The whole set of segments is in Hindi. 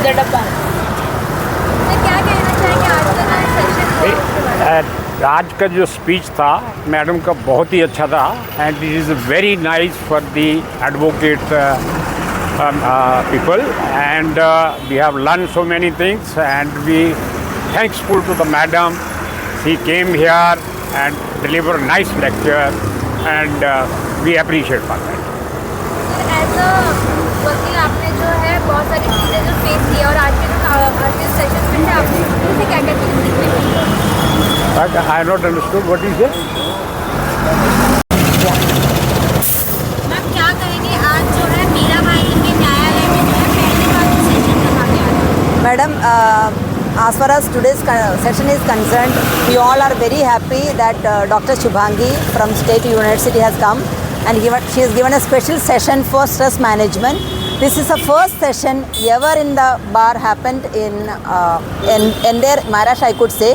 the डब्बा। तो क्या कहना चाहेंगे आज का जो सेशन आज का जो स्पीच था मैडम का बहुत ही अच्छा था and it is very nice for the advocate people and we have learned so many things and we thankful to the madam. She came here and delivered a nice lecture and we appreciate for that. As a वकील आपने जो है बहुत सारी चीज़ें जो फेस की और आज के सेशन में से आपने उनसे क्या क्या चीज़ें सीखी? But I have not understood what is it. Ma'am क्या कहेंगे आज जो है मीरा भाई के न्यायालय में जो है पहली बार जो सेशन रखा गया है? Madam, as far as today's session is concerned, we all are very happy that Dr. Shubhangi from State University has come and she has given a special session for stress management. This is the first session ever in the bar happened in their Maharashtra, I could say,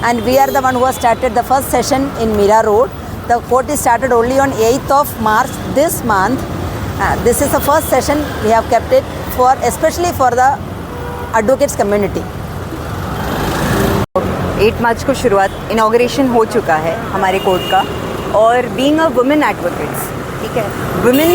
and we are the one who has started the first session in Mira Road. The court is started only on 8th of March this month. This is the first session we have kept it for, especially for the advocates community. 8 मार्च को शुरुआत इनॉग्रेशन हो चुका है हमारे कोर्ट का और बीइंग अ वुमेन एडवोकेट्स, ठीक है, वुमेन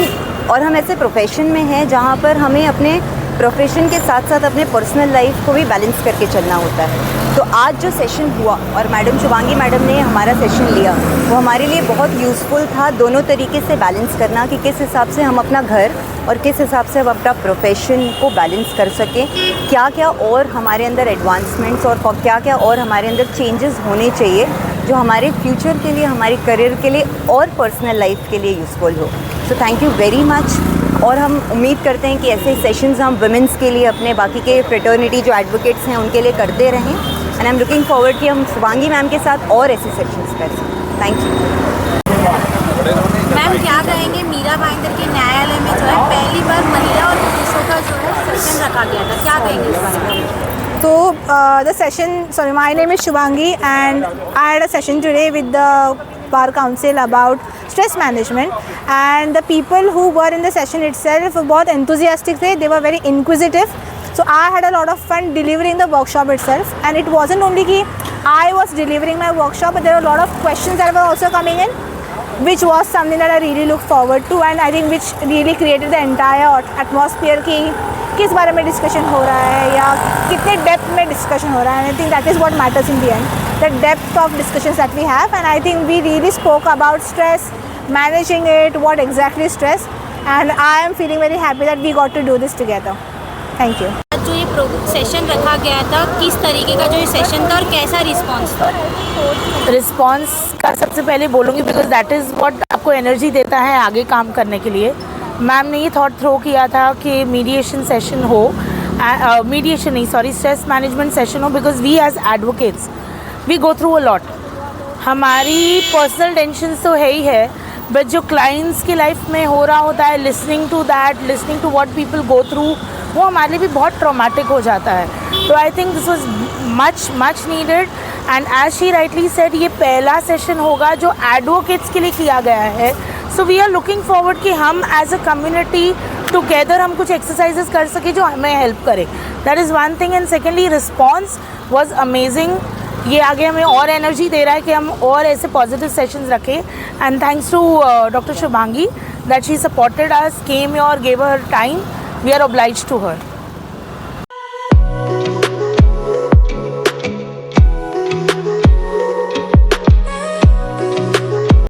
और हम ऐसे प्रोफेशन में हैं जहाँ पर हमें अपने प्रोफेशन के साथ साथ अपने पर्सनल लाइफ को भी बैलेंस करके चलना होता है। तो आज जो सेशन हुआ और मैडम शुभांगी मैडम ने हमारा सेशन लिया वो हमारे लिए बहुत यूज़फुल था, दोनों तरीके से बैलेंस करना कि किस हिसाब से हम अपना घर और किस हिसाब से हम अपना प्रोफेशन को बैलेंस कर सकें, क्या क्या और हमारे अंदर एडवांसमेंट्स और क्या क्या और हमारे अंदर चेंजेस होने चाहिए जो हमारे फ्यूचर के लिए, हमारे करियर के लिए और पर्सनल लाइफ के लिए यूज़फुल हो। So thank you very much और हम उम्मीद करते हैं कि ऐसे सेशंस हम वुमेंस के लिए, अपने बाकी के फ्रेटर्निटी जो एडवोकेट्स हैं उनके लिए करते रहें and I am looking forward कि हम शुभांगी मैम के साथ और ऐसे सेशंस कर सकें। Thank you. मैम क्या कहेंगे मीरा भाईंदर के न्यायालय में जो है पहली बार महिला और पुरुषों का जो है सेशन रखा गया था, क्या कहेंगे इस बारे में? So the session, sorry, my name is Shubhangi and I had a session today with the Bar Council about stress management and the people who were in the session itself were बहुत enthusiastic थे, they were very inquisitive. So I had a lot of fun delivering the workshop itself and it wasn't only कि I was delivering my workshop but there were a lot of questions that were also coming in which was something that I really looked forward to and I think which really created the entire atmosphere कि किस बारे में डिस्कशन हो रहा है या कितने डेप्थ में डिस्कशन हो रहा है। I think that is what matters in the end, the depth of discussions that we have and I think we really spoke about stress, managing it, what exactly stress and I am feeling very happy that we got to do this together. Thank you. जो ये सेशन रखा गया था किस तरीके का जो ये सेशन था और कैसा रिस्पॉन्स था? रिस्पॉन्स का सबसे पहले बोलूँगी बिकॉज दैट इज़ व्हाट आपको एनर्जी देता है आगे काम करने के लिए। मैम ने ये थॉट थ्रो किया था कि मीडिएशन सेशन हो, मीडिएशन नहीं सॉरी स्ट्रेस मैनेजमेंट सेशन हो because we as advocates we go through a lot. हमारी पर्सनल टेंशन तो है ही है बट जो क्लाइंट्स की लाइफ में हो रहा होता है, listening to that, listening to what people go through, वो हमारे लिए भी बहुत ट्रॉमेटिक हो जाता है। तो I think this was much needed and as she rightly said ये पहला सेशन होगा जो एडवोकेट्स के लिए किया गया है। So we are looking forward कि हम एज अ कम्युनिटी टुगेदर हम कुछ एक्सरसाइजेस कर सके जो हमें हेल्प करे। That is one thing and secondly response was amazing. ये आगे हमें और एनर्जी दे रहा है कि हम और ऐसे पॉजिटिव सेशंस रखें and thanks to doctor Shubhangi that she supported us, came और gave her time. We are obliged to her.